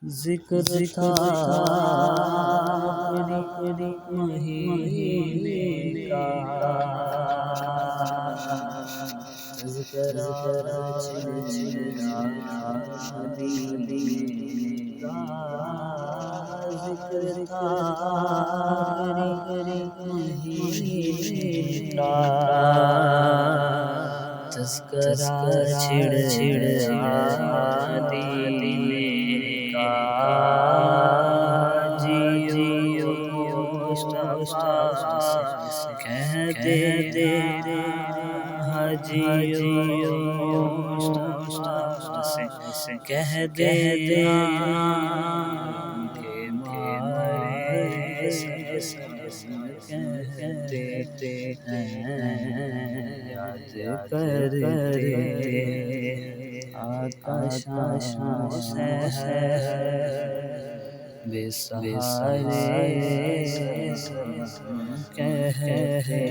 ذکر تھا اپنے مہینے کا، تذکرہ چھڑا مدینے کا، ذکر تھا اپنے مہینے کا، تذکرہ چھڑا مدینے کا، جیو مصطفیٰ کہہ دینا، جیو مصطفیٰ سے کہہ دینا کہ مارے سلام کہتے ہیں، یاد کرتے آقا شام و سحر، بے سہارے سلام کہتے